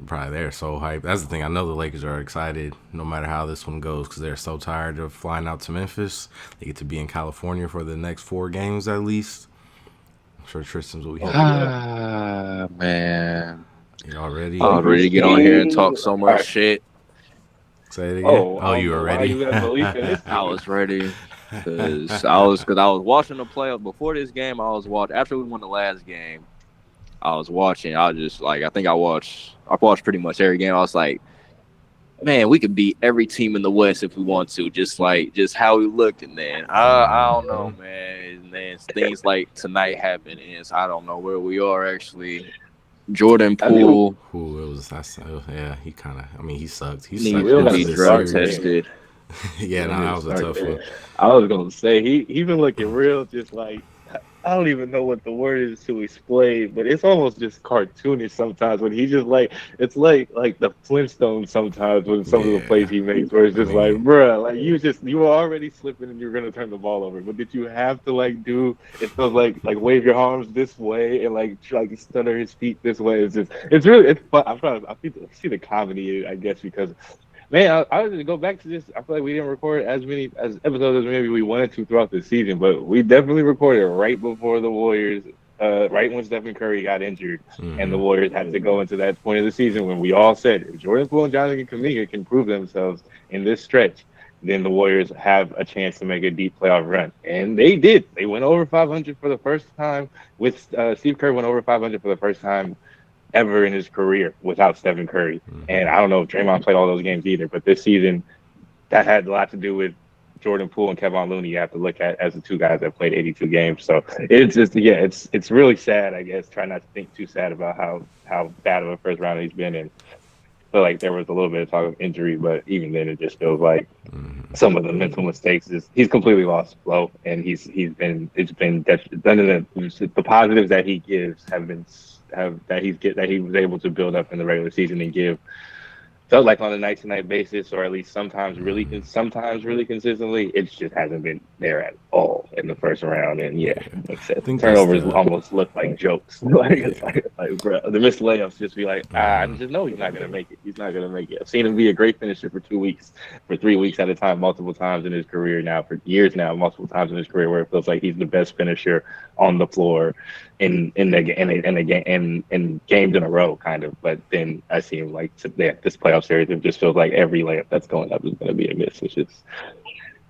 probably they're so hyped. That's the thing. I know the Lakers are excited no matter how this one goes because they're so tired of flying out to Memphis. They get to be in California for the next 4 games at least. I'm sure Tristan's will be Oh happy. yeah. Ah, man. You already I was Lakers ready to get on here and team. talk so All much right. shit. say it again. Oh, I Oh, don't you know are why ready. you have belief in this I team. was ready because I was watching the playoff before this game. I was watching after we won the last game. I was watching. I was just like, I think I watched pretty much every game. I was like, man, we could beat every team in the West if we want to. Just how we looked, and then I don't know, Mhm. man. And then things like tonight happened, and I don't know where we are actually. Jordan I think Poole Who it was? Yeah, he kind of. I mean, he sucked. He needs sucked we don't to most have be of to this drug start series. there. tested. We Yeah, no, don't need that to was a start tough there. one. I was gonna say he been looking real, just like I don't even know what the word is to explain, but it's almost just cartoonish sometimes when he just like it's like the Flintstones sometimes when some of the plays Yeah, he makes where it's I just like, mean, bruh, like you were already slipping and you're gonna turn the ball over, but did you have to like do it feels like wave your arms this way and like stutter his feet this way? It's really it's fun. I see the comedy I guess because man, I was to go back to this. I feel like we didn't record as many as episodes as maybe we wanted to throughout the season, but we definitely recorded right before the Warriors, right when Stephen Curry got injured, and the hmm Warriors had to go into that point of the season when we all said if Jordan Poole and Jonathan Kuminga can prove themselves in this stretch, then the Warriors have a chance to make a deep playoff run, and they did. They went over 500 for the first time. With Steve Kerr went over 500 for the first time ever in his career without Stephen Curry. And I don't know if Draymond played all those games either, but this season that had a lot to do with Jordan Poole and Kevon Looney. You have to look at as the two guys that played 82 games. So it's just it's really sad. I guess try not to think too sad about how bad of a first round he's been. And feel like there was a little bit of talk of injury, but even then, it just feels like some of the mental mistakes is he's completely lost flow, and he's been it's been the positives that he gives have been have that he was able to build up in the regular season and give felt like on a night to night basis, or at least sometimes really consistently. It just hasn't been there at all in the first round. And yeah, yeah. like I I said, the think that's turnovers the almost look like jokes. like it's yeah. like bro, the missed layups just be like I just know he's not gonna make it. He's not gonna make it. I've seen him be a great finisher for 2 weeks, for 3 weeks at a time, multiple times in his career now, for years now, multiple times in his career where it feels like he's the best finisher on the floor in the game in games in a row, kind of. But then I see him like this playoff series. It just feels like every layup that's going up is going to be a miss, which is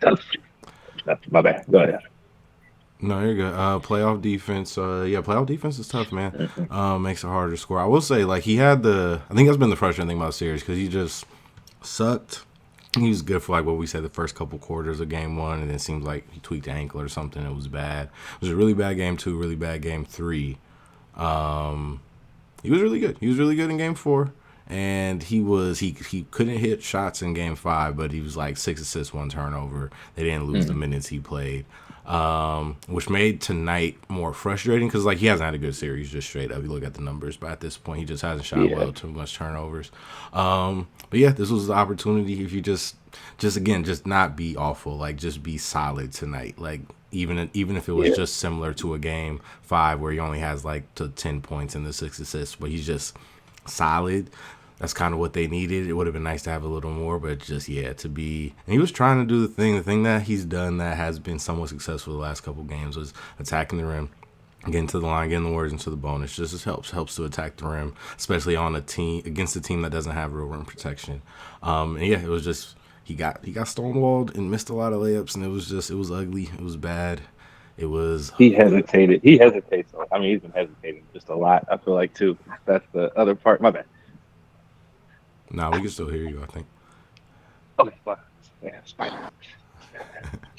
tough. That's my bad. Go ahead. No, you're good. Playoff defense. Yeah, playoff defense is tough, man. Mhm. Makes it harder to score. I will say, like he had the. I think that's been the frustrating thing about the series because he just sucked. He was good for like what we said the first couple quarters of game one, and then it seems like he tweaked the ankle or something. It was bad. It was a really bad game two, really bad game three. Um, he was really good. He was really good in game four, and he couldn't hit shots in game five, but he was like 6 assists, 1 turnover. They didn't lose the Mhm. minutes he played, which made tonight more frustrating because like he hasn't had a good series just straight up. You look at the numbers, but at this point he just hasn't shot Yeah. well. Too much turnovers. But yeah, this was the opportunity if you just again just not be awful, like just be solid tonight, like. Even if it was Yeah. just similar to a game five where he only has like to 10 points and the 6 assists, but he's just solid. That's kind of what they needed. It would have been nice to have a little more, but just yeah, to be. And he was trying to do the thing that he's done that has been somewhat successful the last couple games was attacking the rim, getting to the line, getting the Warriors into the bonus. Just helps to attack the rim, especially on a team against a team that doesn't have real rim protection. And yeah, it was just he got stonewalled and missed a lot of layups, and it was ugly. It was bad. It was He hesitated. He hesitates. I mean, he's been hesitating just a lot. I feel like too. That's the other part. My bad. nah. We can still hear you. I think. Okay, fine. Yeah, it's fine.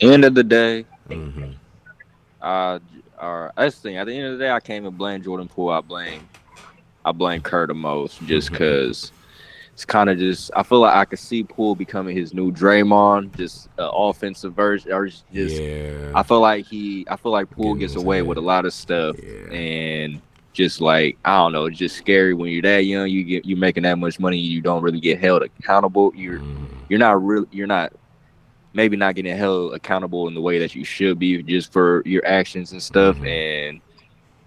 End of the day, Mm-hmm. or that's the thing. At the end of the day, I can't even blame Jordan Poole. I blame Kerr the most, just because it's kind of just. I feel like I could see Poole becoming his new Draymond, just an offensive version, or just. Yeah, I feel like Poole getting gets into away that. with a lot of stuff, Yeah. and just like I don't know, it's just scary when you're that young. You making that much money, you don't really get held accountable. You're not maybe not getting held accountable in the way that you should be just for your actions and stuff. Mm-hmm. And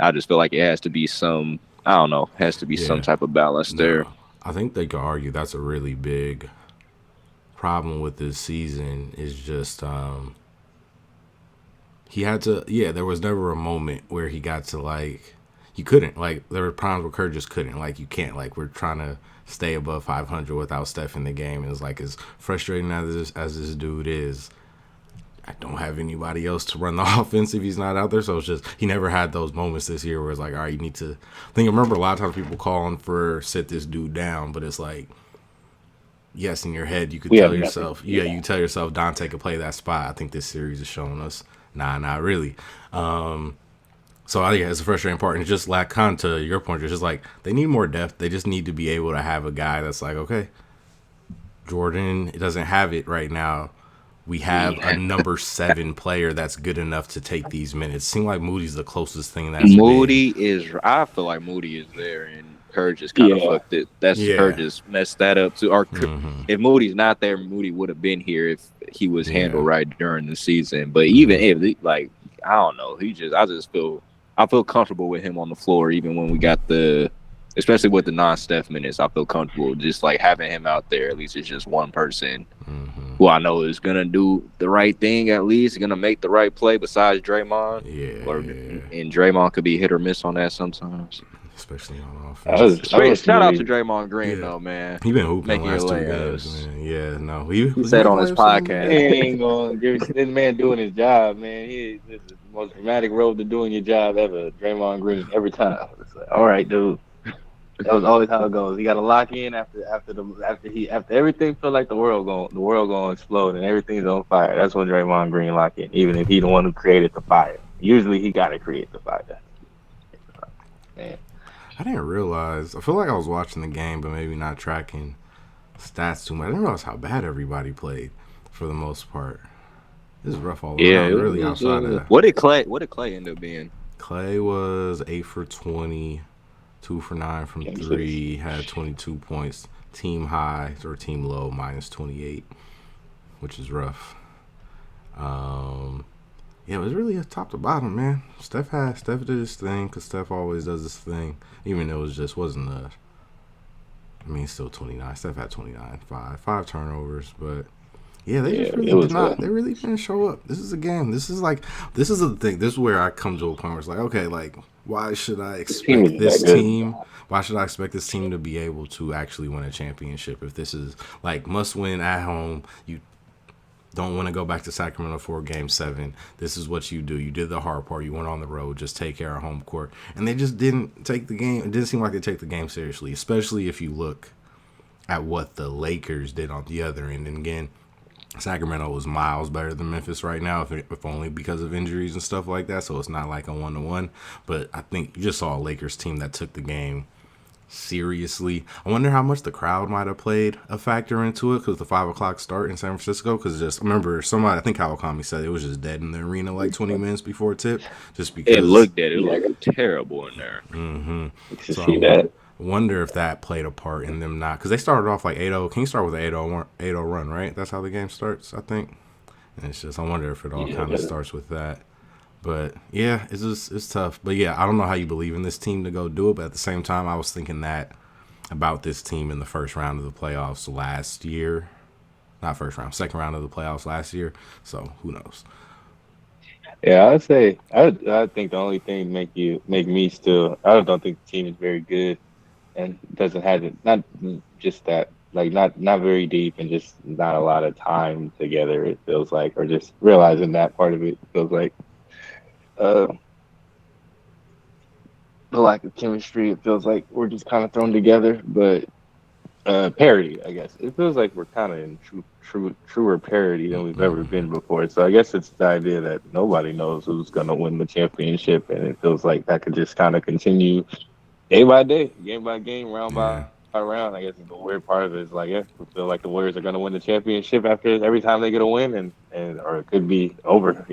I just feel like it has to be some, I don't know, has to be some Yeah. type of balance No, there. I think they could argue that's a really big problem with this season. Is just he had to. Yeah, there was never a moment where he got to like. You couldn't like. There were times where Kerr just couldn't. Like you can't. Like we're trying to stay above 500 without Steph in the game. It's like as frustrating as this dude is. I don't have anybody else to run the offense if he's not out there. So it's just he never had those moments this year where it's like, all right, you need to. I think I remember a lot of times people calling for sit this dude down, but it's like, yes, in your head you could We tell have yourself, nothing. yeah, you can tell yourself Dante could play that spot. I think this series is showing us, nah, not really. So I think it's a frustrating part, and it's just lack con to your point. It's just like they need more depth. They just need to be able to have a guy that's like, okay, Jordan doesn't have it right now. We have a number 7 player that's good enough to take these minutes. Seems like Moody's the closest thing that's been. Moody is. I feel like Moody is there, and Kerr just kind of Yeah. fucked it. That's Kerr Yeah, just messed that up too. Or if Moody's not there, Moody would have been here if he was yeah. handled right during the season. But even if like I don't know, I just feel comfortable with him on the floor, even when we got especially with the non-Steph minutes. I feel comfortable just like having him out there. At least it's just one person who I know is gonna do the right thing. At least gonna make the right play. Besides Draymond, Yeah, and Draymond could be hit or miss on that sometimes. especially on I offense. was Shout out to really, Draymond Green Yeah, though, man, he been hooping the making your last 2 games, layups. man. Yeah, no, he He was said making on his layups in the podcast. he ain't gonna give this man doing his job, man. This is the most dramatic road to doing your job ever. Draymond Green every time. It's like, all right, dude. That was always how it goes. He got to lock in after everything feel like the world going to explode and everything's on fire. That's when Draymond Green lock in, even if he the one who created the fire. Usually he got to create the fire. Man, I didn't realize. I feel like I was watching the game, but maybe not tracking stats too much. I didn't realize how bad everybody played for the most part. This is rough all Yeah, around, really. Outside of that, what did Clay end up being? Clay was 8 for 20, 2 for 9 from game six. three, had 22 points. Team high or team low -28, which is rough. Um, yeah, it was really a top to bottom, man. Steph did his thing because Steph always does his thing, even though it just wasn't a. I mean, still 29. Steph had 29, five turnovers, but yeah, they just Yeah, really it was did not. They really didn't show up. This is a game. This is the thing. This is where I come to a point where it's like, okay, like why should I the team expect is this that good. team? Why should I expect this team to be able to actually win a championship if this is like must win at home? You don't want to go back to Sacramento for Game 7. This is what you do. You did the hard part. You went on the road. Just take care of home court. And they just didn't take the game. It didn't seem like they take the game seriously, especially if you look at what the Lakers did on the other end. And again, Sacramento was miles better than Memphis right now, if only because of injuries and stuff like that. So it's not like a 1-to-1. But I think you just saw a Lakers team that took the game seriously. I wonder how much the crowd might have played a factor into it because the 5 o'clock start in San Francisco. Because just I remember somebody, I think Kawakami said it was just dead in the arena like 20 minutes before tip, just because. It looked at it looked terrible in there. To So see that. I wonder if that played a part in them not because they started off like 8-0. Can you start with an 8-0 run, right? That's how the game starts, I think. And it's just I wonder if it all kind of starts with that. But yeah, it's tough. But yeah, I don't know how you believe in this team to go do it. But at the same time, I was thinking that about this team in the first round of the playoffs last year. Not first round, second round of the playoffs last year. So who knows? Yeah, I'd say I think the only thing make me still I don't think the team is very good and doesn't have it not just that like not very deep and just not a lot of time together it feels like or just realizing that part of it feels like uh the lack of chemistry it feels like we're just kind of thrown together but parity I guess it feels like we're kind of in truer parity than we've ever been before so I guess it's the idea that nobody knows who's going to win the championship and it feels like that could just kind of continue day by day, game by game, round by Yeah. round. I guess the weird part of it is like, yeah, we feel like the Warriors are going to win the championship after every time they get a win, and or it could be over,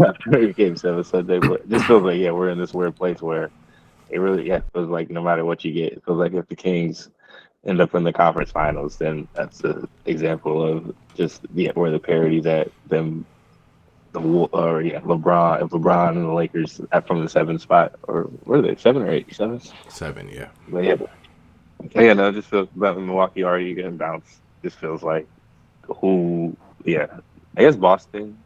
after Game 7 Sunday. But it just feels like, yeah, we're in this weird place where it really, yeah, feels like no matter what you get, it feels like if the Kings end up in the conference finals, then that's an example of just yeah, where the parity's at them or yeah, LeBron and the Lakers from the 7th spot, or where are they? 7 or 8? 7. 7, yeah. But yeah, Yeah, no, it just feels about Milwaukee already getting bounced. Just feels like who, yeah. I guess Boston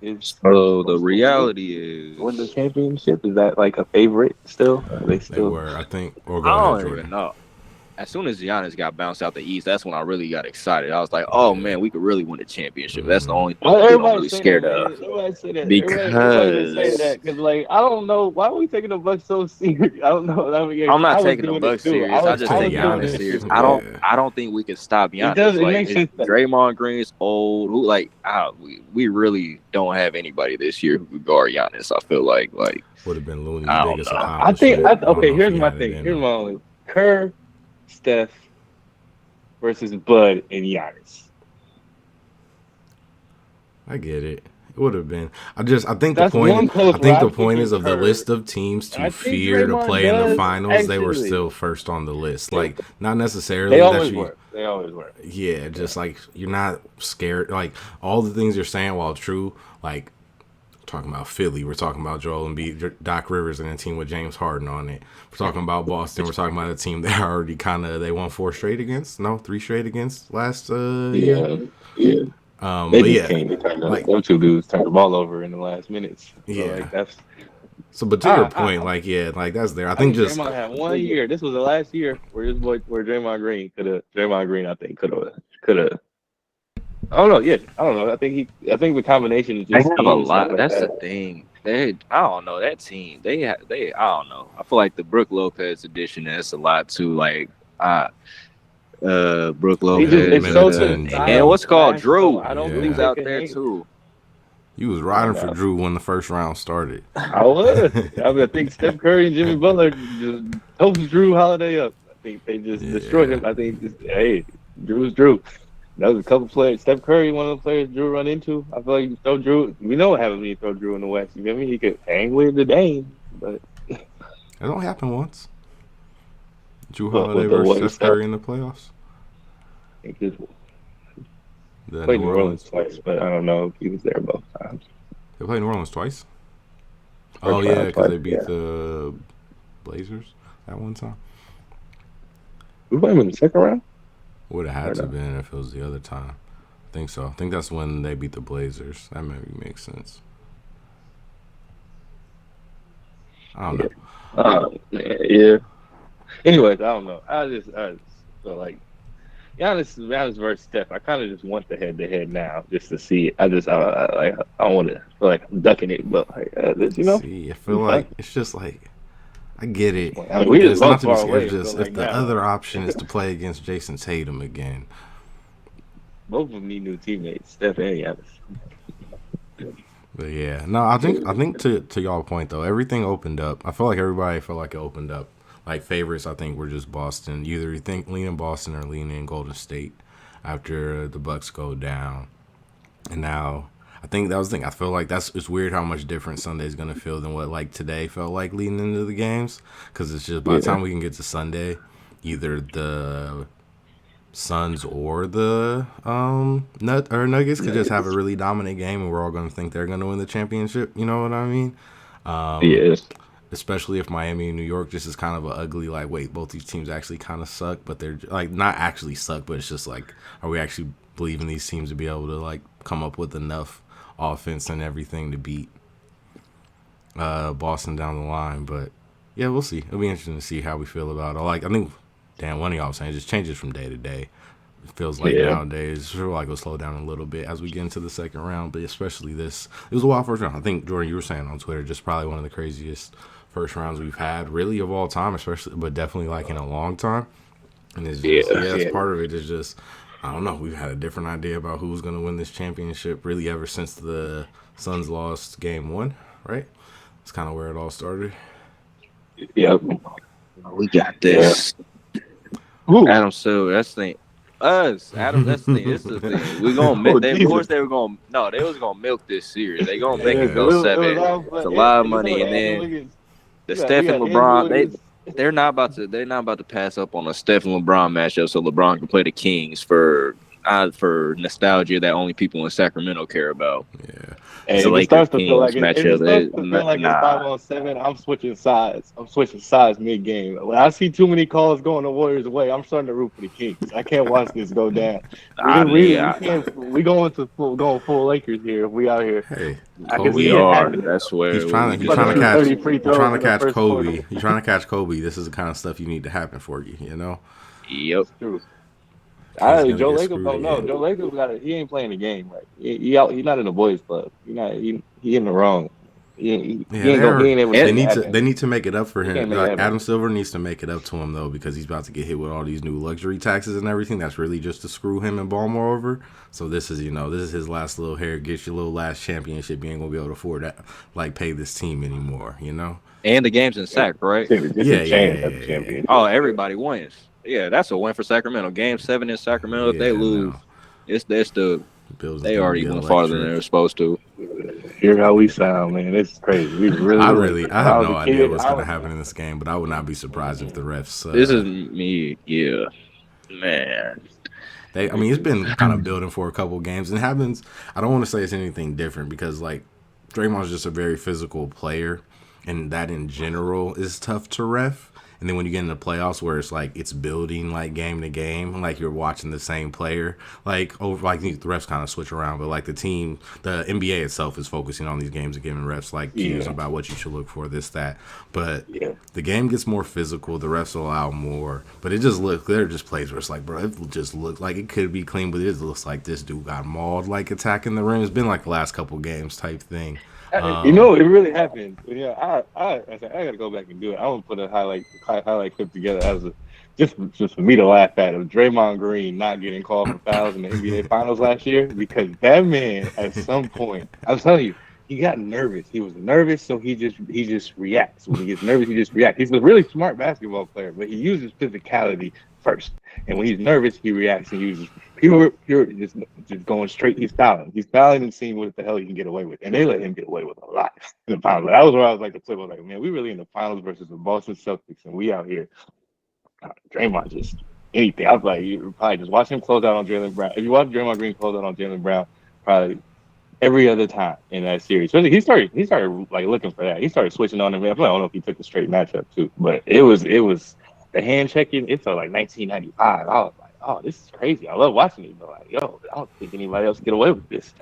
is So the supposed to reality win the is, championship. Is that like a favorite still? Are they They still? were, I think. Or go I ahead, don't even Jordan. know. As soon as Giannis got bounced out the East, that's when I really got excited. I was like, "Oh Yeah. man, we could really win the championship." That's the Hmm. only Why thing I'm everybody really say that, scared of man? Everybody say that. Everybody been saying because that because, like, I don't know why are we taking the Bucks so serious. I don't know. I mean, I'm not I was taking the doing it Bucks too. serious. I Just just I take take was doing Giannis it Giannis. serious. too. I don't. Yeah. I don't think we can stop It does. Giannis. It Like makes sense that Draymond Green's old. Who like? We really don't have anybody this year who could guard Giannis. I feel like Would have been Looney's I don't biggest know. I think. accomplishment. I don't Okay, know if here's he my had it thing. in Here's him. my only Kerr, Steph versus Bud and Giannis. I get it. It would have been. I think the That's point. one close I where think the I'm point thinking is of the Kerr. list of teams And I to think fear to Draymond play in the does finals. They were actually. still first on the list. They, Like not they necessarily that always you. were. They always were. Yeah, Yeah. just like you're not scared. Like all the things you're saying, while true, like talking about Philly, we're talking about Joel Embiid, Doc Rivers, and a team with James Harden on it. We're talking about Boston. We're talking about a team they already they won 4 straight against. No, 3 straight against last year. Yeah. Yeah. They But just yeah, can't. They turned like them two dudes turned the ball over in the last minutes. So yeah. like that's So, but to your point, like yeah, like that's there. I I think think just Draymond had 1 year. This was the last year where where Draymond Green I think could have I don't know. Yeah, I don't know. I think the combination of They just have a scheme and stuff lot. like That's the that. thing. I don't know that team. I don't know. I feel like the Brooke Lopez edition. That's a lot too. Like, uh, Brooke Lopez, It's so to the Middleton, and side Drew. what's called splash. So Drew. I don't Drew's think Yeah, they out can there hang. too. you was I riding for know. Drew when the first round started. I was. I think Steph Curry and Jimmy Butler just toast Drew Holiday up. I think they just destroyed Yeah, him. I think hey, Drew's Drew. That was a couple players. Steph Curry, one of the players Drew run into. I feel like you throw Drew. We know what happens when you throw Drew in the West. You feel me? He could hang with the Dame, but it only happened once. Drew but Holiday with the versus what Steph Steph, Curry in the playoffs. he just The played New New Orleans Orleans. twice, but I don't know if he was there both times. They played New Orleans twice. Oh First yeah, round because twice. they beat Yeah, the Blazers that one time. we played him in the second round. Would have Or had to no? been if it was the other time. I think so. I think that's when they beat the Blazers. That maybe makes sense. I don't Yeah. know. Yeah. Anyways, I don't know. I just feel like Giannis versus Steph. I kind of just want the head to head now, just to see it. I don't want to feel like I'm ducking it, but like this, See, I feel be fun. like it's just like I get it. I mean, we And just it's not both to be far scared. away. It's I feel just if like the now, other option is to play against Jason Tatum again. both of them need new teammates, Steph and Giannis. But yeah, no, I think to y'all point though, everything opened up. I feel like everybody felt like it opened up. Like favorites, I think were just Boston. Either you think lean in Boston or lean in Golden State after the Bucks go down. And now I think that was the thing. I feel like it's weird how much different Sunday's gonna feel than what like today felt like leading into the games. Because it's just by the Yeah, time we can get to Sunday, either the Suns or the Nuggets could just have a really dominant game, and we're all gonna think they're gonna win the championship. You know what I mean? yeah, Especially if Miami and New York just is kind of a ugly like wait, both these teams actually kind of suck, but they're like not actually suck, but it's just like are we actually believing these teams to be able to like come up with enough offense and everything to beat Boston down the line? But yeah, we'll see. It'll be interesting to see how we feel about it. Like I think Dan, one of y'all was saying it just changes from day to day. It feels like yeah, nowadays, I feel like it'll slow down a little bit as we get into the second round, but especially this, it was a wild first round. I think Jordan, you were saying on Twitter, just probably one of the craziest first rounds we've had, really of all time, especially, but definitely like in a long time. And it's just, yeah, yeah, it's yeah. part of it. It's just, I don't know. We've had a different idea about who's going to win this championship really ever since the Suns lost game one, right? It's kind of where it all started. Yep. We got Yeah. this. Who? Adam Silver. That's the thing. Us, Adam. That's the thing. This is the thing. We gonna Oh, milk. They, of Jesus. course, they were gonna. No, they was gonna milk this series. They gonna make Yeah, it Yeah. go it was 7. all It's a but lot of it's money, what and Andrew then Wiggins. the We Steph and got Andrew LeBron. Wiggins. They're not about to. They're not about to pass up on a Steph and LeBron matchup, so LeBron can play the Kings for nostalgia that only people in Sacramento care about. Yeah. It's Hey, the if it Lakers starts to feel Kings like if it matchup. starts to feel like it's Nah. 5-on-7, I'm switching sides. I'm switching sides mid game. When I see too many calls going the Warriors' way, I'm starting to root for the Kings. I can't watch this go down. I We mean, can't we going full Lakers here if we out here. Hey, I can we see Kobe. it are. happening. That's He's where trying we to I'm he's about trying to to shoot are. catch 30 free he's throws trying to in the catch first quarter. Kobe. He's trying to catch Kobe. This is the kind of stuff you need to happen for you. You know, Yep. It's true. he's gonna Joe get Lacob screwed don't know. again. Joe Lacob he ain't playing the game right. He out. He's not in the boys club. He in the wrong. Yeah, He ain't able to And, make it they happen. need to make it up for He him. can't make it Like happen. Adam Silver needs to make it up to him though, because he's about to get hit with all these new luxury taxes and everything. That's really just to screw him and Baltimore over. So this is this is his last little hair. Get your little last championship. You ain't gonna be able to afford that. Like pay this team anymore. You know. and the game's in sack, right? Just a Yeah, yeah, chance yeah, at the yeah, yeah. championship. Oh, everybody wins. Yeah, that's a win for Sacramento. Game 7 in Sacramento. If they Yeah, lose, no. it's the The Bills is they gonna already be went farther than electric. they're supposed to. Hear how we sound, man. It's crazy. We really electric. I When I have was no a idea kid, what's gonna happen in this game, but I would not be surprised if the refs. This is me. Yeah, man. I mean, it's been kind of building for a couple games, and it happens. I don't want to say it's anything different because like Draymond's just a very physical player, and that in general is tough to ref. And then when you get into the playoffs, where it's like it's building like game to game, like you're watching the same player, like over like the refs kind of switch around, but like the NBA itself is focusing on these games and giving refs like cues yeah, about what you should look for, this that. But yeah. the game gets more physical. The refs allow more, but it just look. There are just plays where it's like, bro, it just looks like it could be clean, but it just looks like this dude got mauled, like attacking the rim. It's been like the last couple games type thing. It really happened. Yeah, I gotta go back and do it. I'm gonna put a highlight clip together as a just for me to laugh at of Draymond Green not getting called for fouls in the NBA Finals last year because that man at some point, I'm telling you, he got nervous. He was nervous, so he just reacts. When he gets nervous, he just reacts. He's a really smart basketball player, but he uses physicality first. And when he's nervous, he reacts and uses pure, just going straight. He's fouling and seeing what the hell he can get away with, and they let him get away with a lot in the finals. That was where I was like, the flip. I was like, man, we really in the finals versus the Boston Celtics, and we out here. Draymond just anything. I was like, you probably just watch him close out on Jaylen Brown. If you watch Draymond Green close out on Jaylen Brown, probably every other time in that series. So he started like looking for that. He started switching on him. I don't know if he took the straight matchup too, but it was the hand checking. It felt like 1995. I was like, oh, this is crazy. I love watching it, but like, yo, I don't think anybody else get away with this.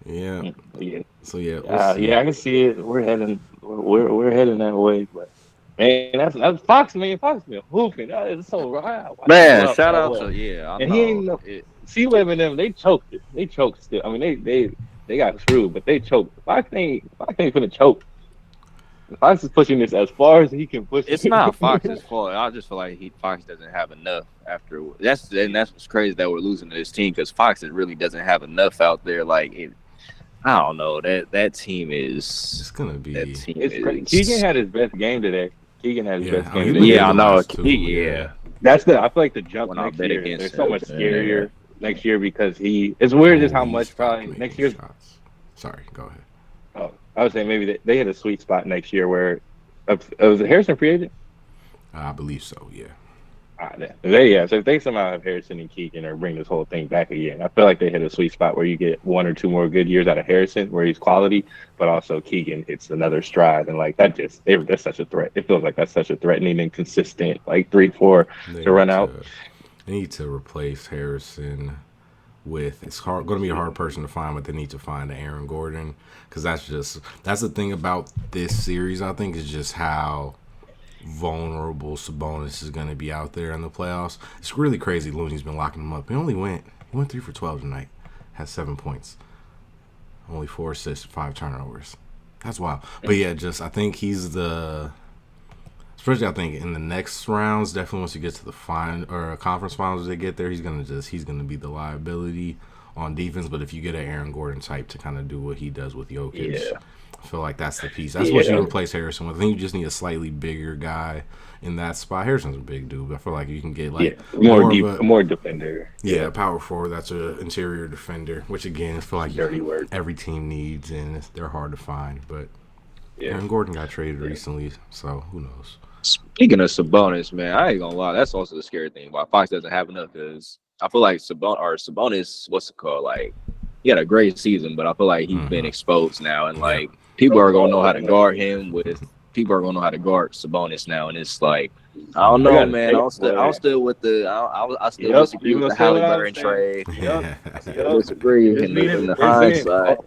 Yeah. Yeah, So yeah, we'll see. yeah, I can see it. We're heading that way, but. Man, that's Fox, man. Fox been hooping. That is so right. I watched him Man, go out shout that out well. to I And he know. ain't no C-Web and them, they choked it. They choked still. I mean, they got screwed, but they choked. Fox ain't finna choke. Fox is pushing this as far as he can push It's it. not Fox's fault. I just feel like Fox doesn't have enough after. That's what's crazy that we're losing to this team because Fox really doesn't have enough out there. I don't know that team It's is gonna be. It's crazy. is Keegan had his best game today. Keegan had his Yeah, best I mean, game he's been today. hitting I the know. last two. Yeah, That's I feel like the jump when I next bet year against is so much him. Yeah. scarier next year because it's weird just Oh, how he much stopped probably making next year's. shots. Sorry, go ahead. Oh, I was saying maybe they hit a sweet spot next year where was it Harrison free agent? I believe so. Yeah. Yeah. So if they somehow have Harrison and Keegan or bring this whole thing back again, I feel like they hit a sweet spot where you get one or two more good years out of Harrison, where he's quality, but also Keegan hits another stride, and like that's such a threat. It feels like that's such a threatening and consistent, like 3-4 They to need run out. to they need to replace Harrison with. It's going to be a hard person to find, but they need to find Aaron Gordon because that's the thing about this series. I think is just how vulnerable Sabonis is going to be out there in the playoffs. It's really crazy. Looney's been locking him up. He went 3 for 12 tonight. Had 7 points, only 4 assists, 5 turnovers. That's wild. But yeah, just I think he's the. Especially, I think in the next rounds, definitely once you get to the conference finals, they get there, he's gonna be the liability on defense. But if you get an Aaron Gordon type to kind of do what he does with Jokic, Yeah. I feel like that's the piece. That's what you replace Harrison with. I think you just need a slightly bigger guy in that spot. Harrison's a big dude, but I feel like you can get More defender. Yeah, power forward. That's an interior defender, which again, I feel like Dirty work. every team needs, and they're hard to find. But Yeah. Aaron Gordon got traded recently, so who knows? Speaking of Sabonis, man, I ain't gonna lie. That's also the scary thing. Why Fox doesn't have enough because I feel like Sabonis, what's it called? Like he had a great season, but I feel like he's been Hmm. exposed now, and Yeah, like people are gonna know how to guard him with people are gonna know how to guard Sabonis now, and it's like I don't I know, gotta man. say, I'm boy. still with the I still Yep, disagree you with gonna the say what I was Halliburton saying? trade. Yep, I still yep. disagree Just in needed. the I'm saying hindsight.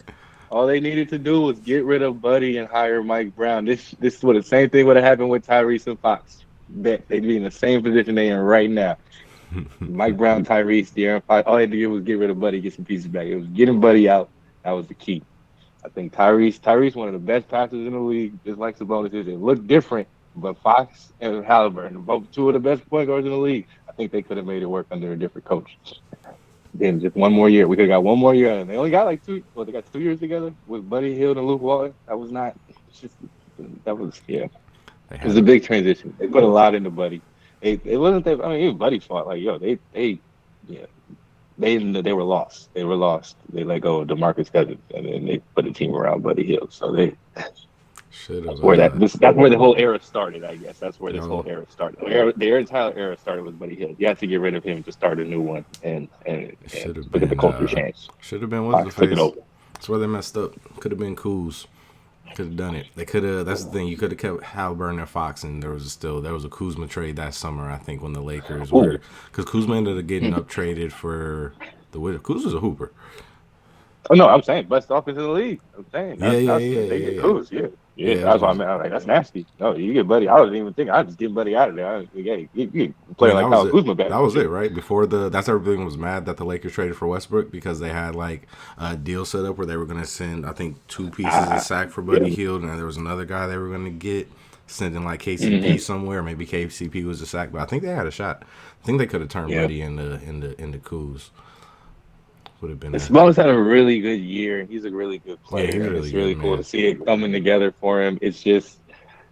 all they needed to do was get rid of Buddy and hire Mike Brown. This would the same thing would have happened with Tyrese and Fox. Bet they'd be in the same position they in right now. Mike Brown, Tyrese, De'Aaron Fox. All they had to do was get rid of Buddy, get some pieces back. It was getting Buddy out. That was the key. I think Tyrese, one of the best passers in the league, just like Sabonis is. It looked different, but Fox and Halliburton, both two of the best point guards in the league, I think they could have made it work under a different coach. Then just one more year. We could have got one more year. And they only got like two. Well, they got 2 years together with Buddy Hield and Luke Walton. That was not. It's just that was yeah. they It was had a a big transition. They put a lot into Buddy. It wasn't that. I mean, even Buddy's fault. Like yo, they yeah. They were lost. They were lost. They let go of DeMarcus Cousins, and then they put a team around Buddy Hield. So should have. that's where the whole era started. I guess that's where You this whole know, era started. The Aaron Tyler era started with Buddy Hield. You had to get rid of him to start a new one, it and should have look at the been. culture change. Should have been. What's the Fox took it face? over. That's where they messed up. Could have been Kuz. Could have done it. They could have. That's the thing. You could have kept Halliburton and Fox, and there was a Kuzma trade that summer. I think when the Lakers Ooh. were because Kuzma ended up getting up traded for the Wizards. Kuzma's a hooper. Oh no, I'm saying best offense in the league. I'm saying Yeah, yeah, that's yeah, they yeah, get yeah. Kuz. Yeah, yeah. Yeah, it That's why I was. mean, I'm like that's nasty. No, you get Buddy. I wasn't even thinking. I just get Buddy out of there. Yeah, you I play mean, that like was Kyle it. Kuzma back. That was Shit. it, right? Before the that's everything was mad that the Lakers traded for Westbrook because they had like a deal set up where they were going to send I think two pieces of Ah, sack for yeah. Buddy Hield, and there was another guy they were going to get sending like KCP Mm-hmm. somewhere. Maybe KCP was a sack, but I think they had a shot. I think they could have turned Yeah. Buddy into Kuz. Would have been a Sabonis had a really good year. He's a really good yeah. He player, was and really it's good, really cool man. to see it coming together for him. It's just,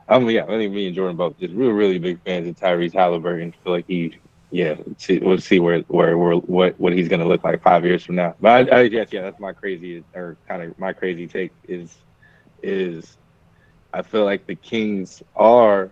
yeah, I think me and Jordan both just really big fans of Tyrese Halliburton. Feel like yeah, we'll see what he's gonna look like 5 years from now. But yes, yeah, that's my crazy or kind of my crazy take is I feel like the Kings are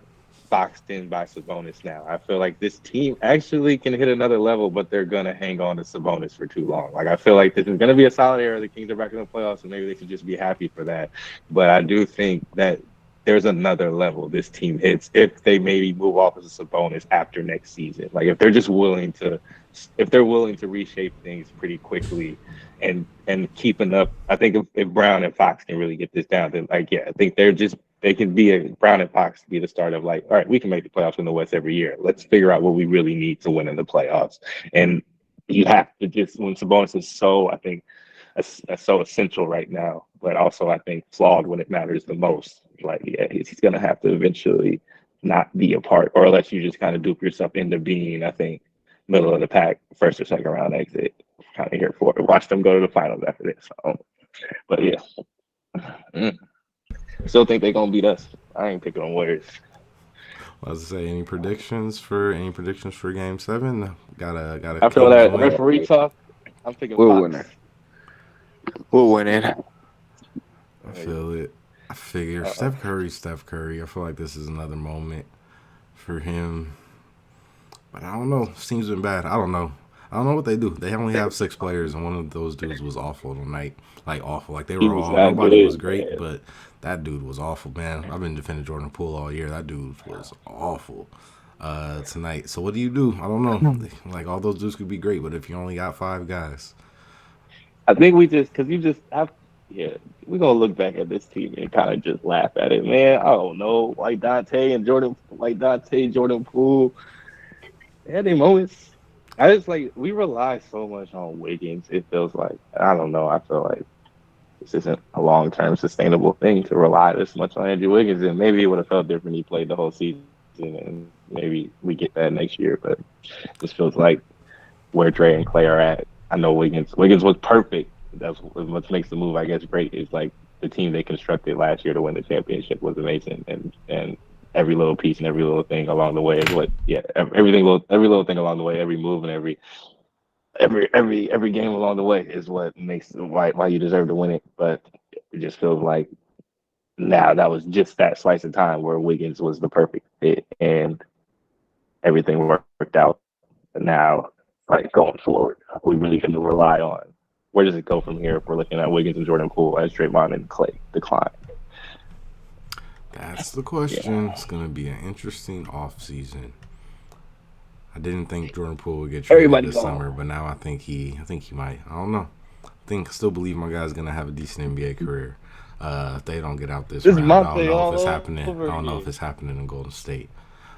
boxed in by Sabonis now. I feel like this team actually can hit another level, but they're gonna hang on to Sabonis for too long. Like I feel like this is gonna be a solid era. The Kings are back in the playoffs, and maybe they should just be happy for that. But I do think that there's another level this team hits if they maybe move off as a Sabonis after next season. Like if they're willing to reshape things pretty quickly and keeping up. I think if Brown and Fox can really get this down, then like yeah, I think they can be a Brown and Fox to be the start of like, all right, we can make the playoffs in the West every year. Let's figure out what we really need to win in the playoffs. And you have to just when Sabonis is so, I think, so essential right now, but also I think flawed when it matters the most. Like, yeah, he's gonna have to eventually not be a part, or unless you just kind of dupe yourself into being, I think, middle of the pack, first or second round exit. Kind of here for it. Watch them go to the finals after this. So, but yeah, mm. Still think they're gonna beat us. I ain't picking on Warriors. I was to say any predictions for Game 7? Got a After all Kings that win. referee talk, I'm picking We're Fox. winning. We're winning. I feel it. I figure Uh-uh. Steph Curry, Steph Curry. I feel like this is another moment for him. But I don't know. This team's been bad. I don't know. I don't know what they do. They only have 6 players, and one of those dudes was awful tonight. Like awful. Like they He were was all. not Nobody was good, great, man. but that dude was awful, man. I've been defending Jordan Poole all year. That dude was awful tonight. So what do you do? I don't know. Like all those dudes could be great, but if you only got 5 guys, I think we just because you just have yeah, we're gonna look back at this team and kind of just laugh at it, man. I don't know, like Dante, Jordan Poole, they had their moments. I just like we rely so much on Wiggins. It feels like I don't know. I feel like this isn't a long term sustainable thing to rely this much on Andrew Wiggins, and maybe it would have felt different. He played the whole season, and maybe we get that next year. But this feels like where Dre and Clay are at. I know Wiggins was perfect. That's what makes the move, I guess, great. Is like the team they constructed last year to win the championship was amazing, and every little piece and every little thing along the way is what, yeah, every little thing along the way, every move and every game along the way is what makes why you deserve to win it. But it just feels like now that was just that slice of time where Wiggins was the perfect fit and everything worked out. And now, like going forward, we really can rely on where does it go from here if we're looking at Wiggins and Jordan Poole as Draymond and Clay decline? That's the Yeah, question. It's gonna be an interesting off season. I didn't think Jordan Poole would get traded everybody this gone. summer, but now I think he might. I don't know. Still believe my guy's gonna have a decent NBA career. If they don't get out this This is round, I don't Monte know if it's all happening. over I don't know if again. it's happening in Golden State.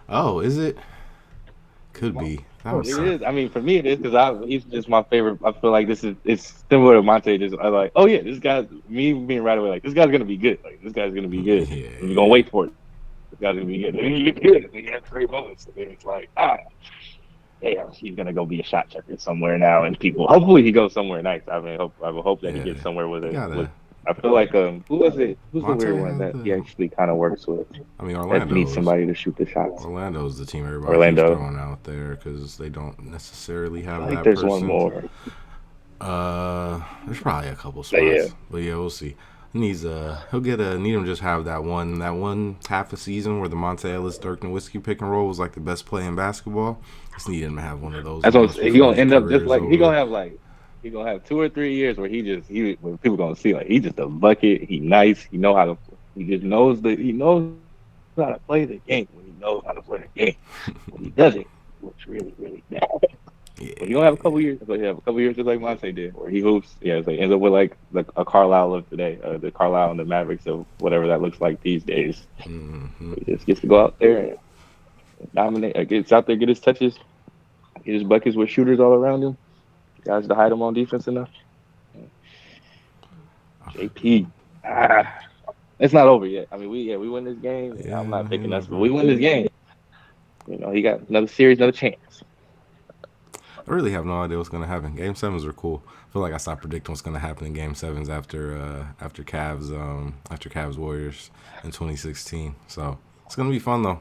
Oh, is it? Could be. That would It suck. is. I mean, for me, it is because he's just my favorite. I feel like it's similar to Monte. Just I like, oh yeah, this guy. Me being right away like this guy's gonna be good. Like this guy's gonna be good. Yeah, We're gonna yeah, wait for it. This guy's gonna be good. And then you get good. And then you have 3 moments. And then it's like, yeah, he's gonna go be a shot checker somewhere now. And people, hopefully, he goes somewhere nice. I would hope that he yeah. gets somewhere with You it. With gotta. I feel like who was it? Who's the Monte weird one has that he the. actually kind of works with? I mean, That needs somebody to shoot the shots. Orlando's the team everybody keeps Orlando. throwing out there because they don't necessarily I feel have like that there's one person. more. There's probably a couple But yeah, spots, but yeah, we'll see. He'll get a need him just have that one half a season where the Monte Ellis Dirk Nowitzki pick and roll was like the best play in basketball. Just need him to have one of those that's what I'm months saying. He before gonna his end up just career is like over. he gonna have 2 or 3 years where when people gonna see like he just a bucket. He nice. He just knows he knows how to play the game when he knows how to play the game. When he doesn't, he looks really really bad. But he gonna have a couple Yeah. years. But he have a couple years just like Monte did, where he hoops. Yeah, it's like ends up with like a Carlisle of today, the Carlisle and the Mavericks of whatever that looks like these days. Hmm. He just gets to go out there and dominate. Gets out there, get his touches, get his buckets with shooters all around him. Guys to hide him on defense enough. JP, it's not over yet. I mean, we win this game. I'm Yeah, not picking yeah, us, but bro. we win this game. He got another series, another chance. I really have no idea what's gonna happen. Game sevens are cool. I feel like I stopped predicting what's gonna happen in game sevens after Cavs Warriors in 2016. So it's gonna be fun though.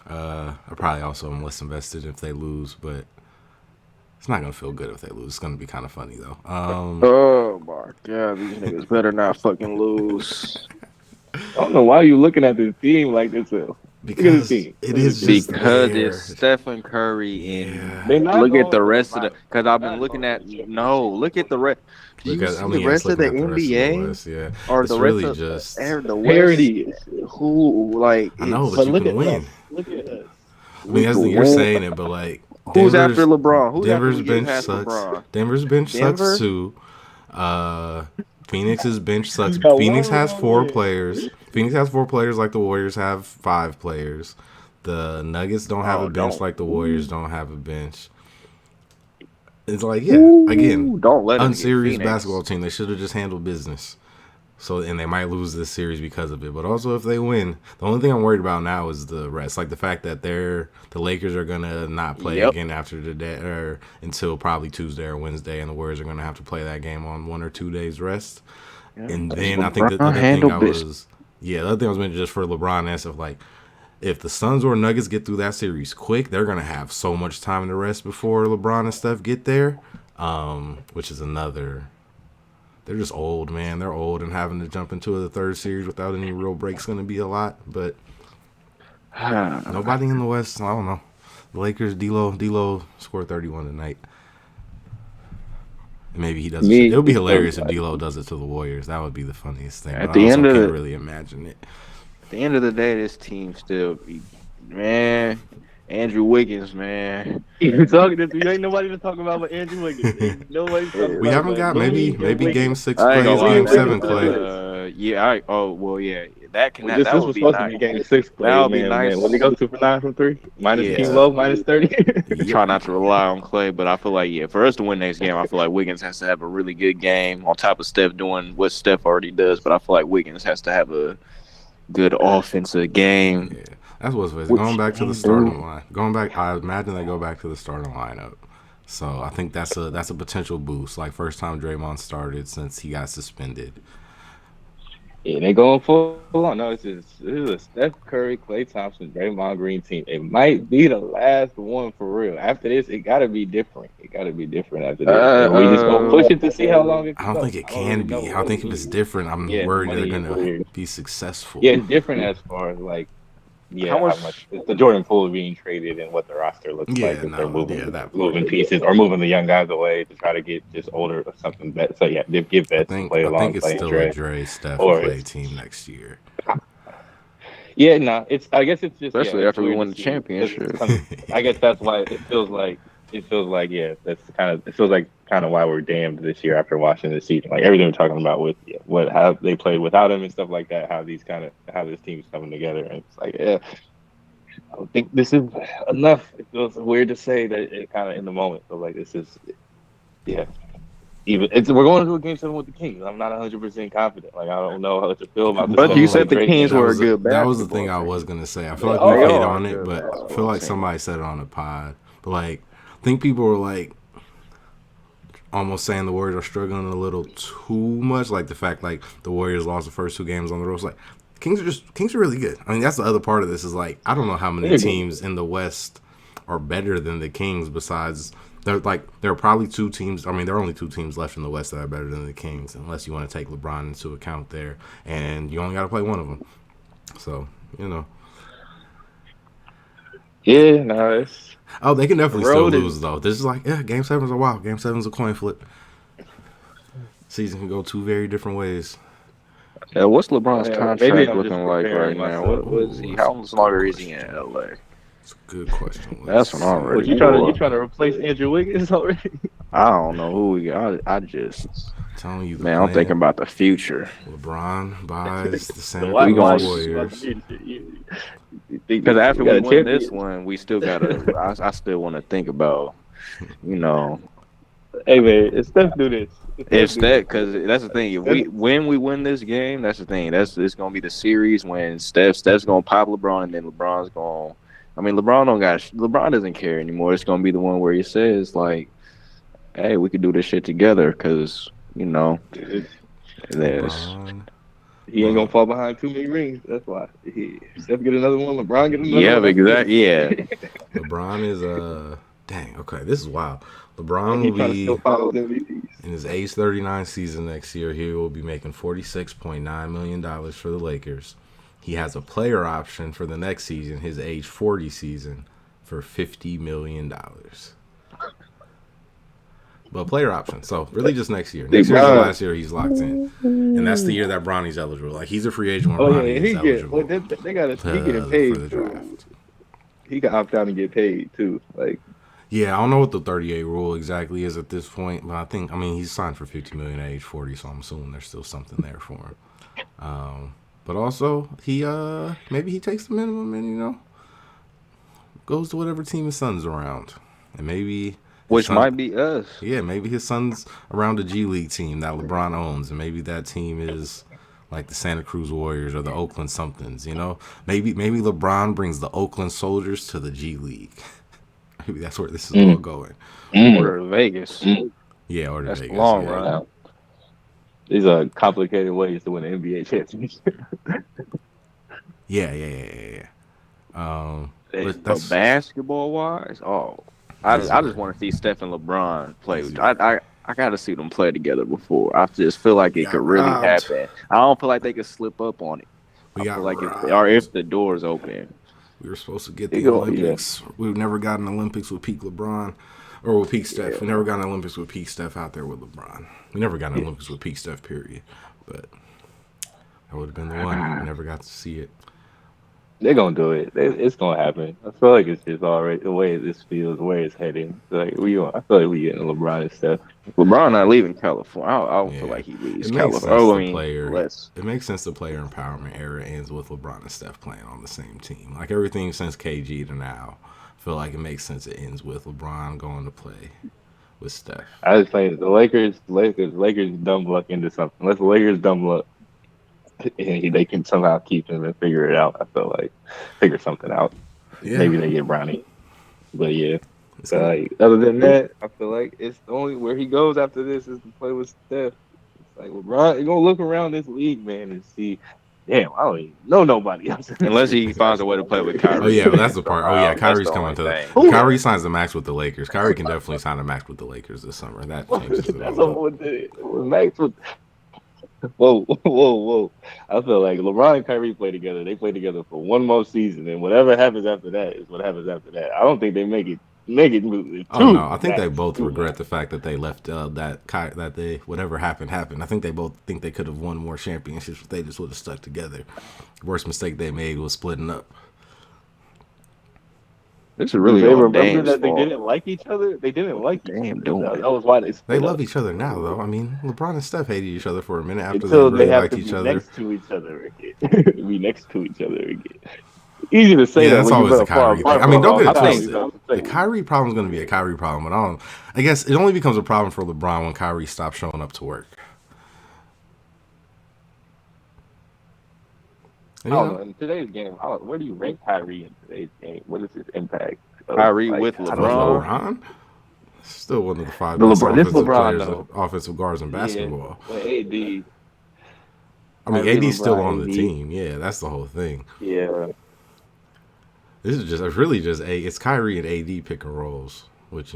I probably also am less invested if they lose, but it's not gonna feel good if they lose. It's gonna be kind of funny though. Oh my god, these niggas better not fucking lose. I don't know why you looking at this team like this. Look at this Because team. it Look at is this team. just Because there. it's Stephen Curry and Yeah. They not look at going the to the rest of the. finals. Because I've They're been not looking going to at the championship. look at the rest. Do you Because I see the mean, yeah, it's rest of looking the at the rest of the NBA West. Yeah, or it's the rest really of just. the West? Parity. Who like I know, it's but But you look can at win. us. Look at us. I mean, we could you're win. saying it, but like Who's after Denver's LeBron? Who's after Denver's we get bench past sucks. LeBron? Denver's bench sucks Denver. too. Phoenix's bench sucks. Got Phoenix one we has gonna four win. players. Phoenix has 4 players like the Warriors have 5 players. The Nuggets don't have a Oh, bench don't. like the Warriors don't have a bench. It's like, yeah, again, Ooh, don't let him get unserious Phoenix. basketball team. They should have just handled business. So and they might lose this series because of it. But also if they win, the only thing I'm worried about now is the rest. Like the fact that the Lakers are gonna not play Yep. again after the day or until probably Tuesday or Wednesday, and the Warriors are gonna have to play that game on 1 or 2 days rest. Yeah, And 'cause then I think the LeBron other thing handle I business. was the other thing I was mentioning just for LeBron and stuff like if the Suns or Nuggets get through that series quick, they're gonna have so much time to rest before LeBron and stuff get there. Which is another they're just old, man. They're old, and having to jump into the third series without any real breaks going to be a lot. But nobody in the West, I don't know. The Lakers, D'Lo scored 31 tonight. And maybe he does it. Me, It would be hilarious if D'Lo does it to the Warriors. That would be the funniest thing. At But I the also end of can't the really imagine it. at the end of the day, this team still be man. Andrew Wiggins, man. You talking to you ain't nobody to talk about but Andrew Wiggins. Ain't nobody talking We about haven't but got me maybe and game Wiggins. 6 I ain't gonna plays, lie. game Me and That, seven Wiggins Clay. yeah. Well, yeah. This That would was be supposed to nice. be game 6 That play, would be nice. man. What they go 2 for 9 from 3? Minus Team Yeah. Low, minus 30. Try not to rely on Clay, but I feel like for us to win next game, I feel like Wiggins has to have a really good game on top of Steph doing what Steph already does. But I feel like Wiggins has to have a good offensive game. Yeah, that's what's crazy. Which Going back to the ain't starting do. line. I imagine they go back to the starting lineup. So I think that's a potential boost. Like first time Draymond started since he got suspended. Yeah, they going full on. No, this is a Steph Curry, Klay Thompson, Draymond Green team. It might be the last one for real. After this, it gotta be different. It gotta be different after this. We just gonna push it to see how long it I can don't go. think it I don't can really be. know I don't what think it if it's is. different, I'm Yeah, worried they're money is gonna weird. be successful. Yeah, it's different as far as like yeah, how much is the Jordan Poole being traded and what the roster looks like if they're moving pieces or moving the young guys away to try to get just older or something better. So yeah, they give vets to play I think along, it's playing still a Dre. Dre Steph Or Clay it's team next year. yeah, no, it's I guess it's just especially it's after we weird won to the see. championship. I guess that's why it feels like yeah, that's kind of it feels like kind of why we're damned this year after watching this season. Like everything we're talking about with what how they played without him and stuff like that, how this team's coming together, and it's like yeah, I don't think this is enough. It feels weird to say that it kind of in the moment, but like this is yeah. Even we're going to a game 7 with the Kings. I'm not 100% confident. Like I don't know how to feel about the But you Steph Clay said the Drake Kings game. were a good that was the basketball thing I team. was gonna say. I feel They like we They hate are on a it, good but I basketball feel like team. somebody said it on the pod. But like, I think people were like almost saying the Warriors are struggling a little too much. Like the fact like the Warriors lost the first 2 games on the road. It's like Kings are really good. I mean, that's the other part of this is like I don't know how many teams in the West are better than the Kings besides there are probably 2 teams. I mean, there are only 2 teams left in the West that are better than the Kings, unless you want to take LeBron into account there, and you only got to play one of them. So Yeah, no, it's Oh, they can the definitely still road is. lose though. This is like Game 7's a wow. Game 7's a coin flip. Season can go 2 very different ways. Yeah, what's LeBron's Yeah, maybe contract I'm just looking like right preparing now? myself. What was he? Ooh, How that's a much good longer is he in question. LA? It's a good question. Let's That's what I'm see. ready You for. trying to replace Andrew Wiggins already? I don't know who we got. I just, I'm telling you the man, I'm thinking plan. about the future. LeBron buys the So Santa why We Cruz gonna about the Warriors. future? You think because we after got we a win champion? this one, we still gotta. I still want to think about, you know, Hey man, if Steph do this, if Steph if do this, Steph, because that's the thing. If Steph, when we win this game, that's the thing. It's gonna be the series when Steph's gonna pop LeBron, and then LeBron's gonna. I mean, LeBron doesn't care anymore. It's gonna be the one where he says like, "Hey, we could do this shit together," because there's LeBron. he ain't gonna Well, fall behind too many rings. That's why. Steph get another one, LeBron get another yeah, one. That's it. exactly, yeah. LeBron is dang. Okay, this is wild. LeBron And will he trying to be still follow the MVPs. in his age 39 season next year. He will be making $46.9 million for the Lakers. He has a player option for the next season, his age 40 season, for $50 million. But player option. So really just next year. Next year's the last year he's locked in. And that's the year that Bronny's eligible. Like he's a free agent when Oh Bronny yeah, is he get. eligible They got he getting for paid the too. draft. He can opt out and get paid too. Like Yeah, I don't know what the 38 rule exactly is at this point, but I mean he's signed for $50 million at age 40, so I'm assuming there's still something there for him. But also he maybe he takes the minimum and goes to whatever team his son's around, and maybe Which might be us. yeah, maybe his son's around a G League team that LeBron owns, and maybe that team is like the Santa Cruz Warriors or the Oakland somethings. Maybe LeBron brings the Oakland Soldiers to the G League. Maybe that's where this is all going. Or Vegas. Yeah, or to That's the Vegas. long Yeah. run. these are complicated ways to win an NBA championship. Yeah. But But basketball wise, I just want to see Steph and LeBron play. I got to see them play together before. I just feel like it could really happen. I don't feel like they could slip up on it. I feel like if the door's open. We were supposed to get the Olympics. Yeah. We've never gotten Olympics with peak LeBron or with peak Steph. We never got an Olympics with peak Steph out there with LeBron. We never got an Olympics with peak Steph, period. But that would have been the one. We never got to see it. They're gonna do it. It's gonna happen. I feel like it's just already the way this feels, where it's heading. Like I feel like we getting LeBron and stuff. LeBron not leaving California. I don't feel like he leaves California. It makes sense the player empowerment era ends with LeBron and Steph playing on the same team. Like everything since KG to now, I feel like it makes sense it ends with LeBron going to play with Steph. I just think the Lakers dumb luck into something. Unless the Lakers dumb luck, and they can somehow keep him and figure it out. I feel like figure something out. Yeah. Maybe they get Brownie, but yeah. So, like, other than that, I feel like it's the only where he goes after this is to play with Steph. It's like LeBron, you're gonna look around this league, man, and see. Damn, I don't even know nobody else. Unless he finds a way to play with Kyrie. Oh yeah, that's the part. Oh yeah, Kyrie's coming to. Kyrie signs the max with the Lakers. Kyrie can definitely sign a max with the Lakers this summer. That changes it all. Max with Whoa, whoa, whoa! I feel like LeBron and Kyrie play together. They play together for one more season, and whatever happens after that is what happens after that. I don't think they make it Oh too no, I think they max, both too regret max. the fact that they left that they whatever happened. I think they both think they could have won more championships if they just would have stuck together. Worst mistake they made was splitting up. This is Do really they on remember Dame's that they fault. didn't like each other? They didn't What's like each Dame other. doing? That was why they They split love up. each other now, though. I mean, LeBron and Steph hated each other for a minute after they Until they really have liked to each be other. next to each other again. Be next to each other again. Easy to say Yeah, that that's when you've always been the far Kyrie thing. apart I for a mean, don't long get I it time. think You twisted. know what I'm The saying? Kyrie problem is going to be a Yeah. Kyrie problem, but I don't. I guess it only becomes a problem for LeBron when Kyrie stops showing up to work. I You don't know, know. In today's game, where do you rank Kyrie in today's game? What is his impact of Kyrie like? with I don't with know. LeBron. LeBron, still one of the five The best LeBron, this offensive LeBron players, though. offensive guards in Yeah, basketball. with AD, I mean, Kyrie, AD's still LeBron, on the AD. team. Yeah, that's the whole thing. Yeah, This is just it's really just it's Kyrie and AD pick and rolls, which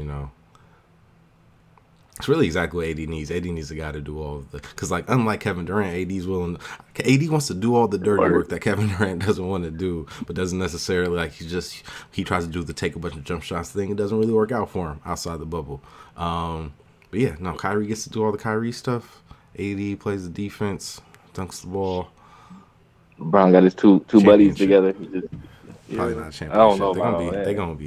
it's really exactly what AD needs. AD needs a guy to do all of the because like unlike Kevin Durant, AD's willing. AD wants to do all the dirty or work that Kevin Durant doesn't want to do, but doesn't necessarily like he tries to do the take a bunch of jump shots thing. It doesn't really work out for him outside the bubble. But yeah, no, Kyrie gets to do all the Kyrie stuff. AD plays the defense, dunks the ball. LeBron got his two buddies Championship. together. He just Probably yeah. not a I don't know championship. about all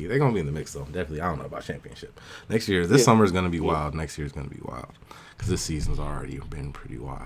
They're gonna be in the mix though. Definitely, I don't know about championship. Next year, this that. summer is gonna be Yeah. wild. Next year is gonna be wild because this season's already been pretty wild.